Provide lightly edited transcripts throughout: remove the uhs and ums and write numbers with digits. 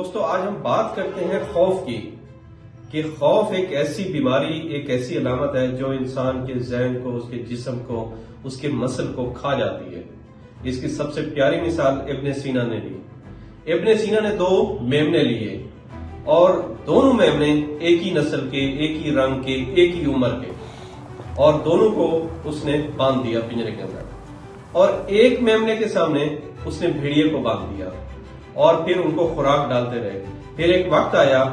دوستو آج ہم بات کرتے ہیں خوف کی کہ خوف ایک ایسی بیماری، ایک ایسی علامت ہے جو انسان کے ذہن کو، اس کے جسم کو، اس کے مسل کو کھا جاتی ہے۔ اس کی سب سے پیاری مثال ابن سینا نے لی۔ ابن سینا نے 2 میمنے لیے اور دونوں میمنے ایک ہی نسل کے، ایک ہی رنگ کے، ایک ہی عمر کے، اور دونوں کو اس نے باندھ دیا پنجرے کے اندر، اور ایک میمنے کے سامنے اس نے بھیڑیے کو باندھ دیا اور پھر ان کو خوراک ڈالتے رہے۔ پھر ایک وقت آیا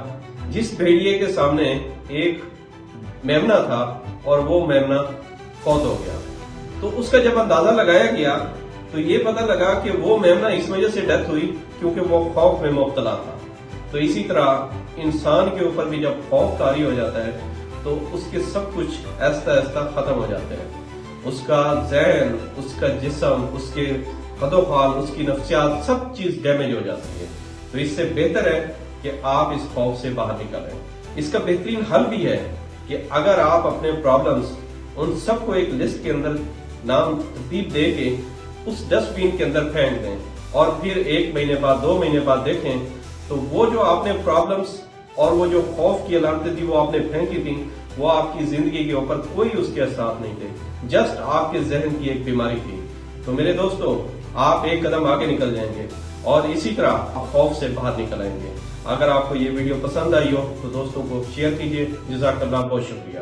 جس بھیڑیے کے سامنے ایک میمنا تھا اور وہ میمنا فوت ہو گیا، تو اس کا جب اندازہ لگایا گیا تو یہ پتہ لگا کہ وہ میمنا اس وجہ سے ڈیتھ ہوئی کیونکہ وہ خوف میں مبتلا تھا۔ تو اسی طرح انسان کے اوپر بھی جب خوف طاری ہو جاتا ہے تو اس کے سب کچھ آہستہ آہستہ ختم ہو جاتے ہیں۔ اس کا ذہن، اس کا جسم، اس کے قد و قال، اس کی نفسیات، سب چیز ڈیمیج ہو جاتی ہے۔ تو اس سے بہتر ہے کہ آپ اس خوف سے باہر نکلیں۔ اس کا بہترین حل بھی ہے کہ اگر آپ اپنے پرابلمز ان سب کو ایک لسٹ کے اندر نام ترتیب دے کے اس ڈسٹ بین کے اندر پھینک دیں، اور پھر 1 مہینے بعد، 2 مہینے بعد دیکھیں تو وہ جو آپ نے پرابلمز اور وہ جو خوف کی علامتیں تھی وہ آپ نے پھینکی تھیں، وہ آپ کی زندگی کے اوپر کوئی اس کے اثرات نہیں تھے، جسٹ آپ کے ذہن کی ایک بیماری تھی۔ تو میرے دوستو، آپ ایک قدم آگے نکل جائیں گے اور اسی طرح آپ خوف سے باہر نکل آئیں گے۔ اگر آپ کو یہ ویڈیو پسند آئی ہو تو دوستوں کو شیئر کیجیے۔ جزاک اللہ، بہت شکریہ۔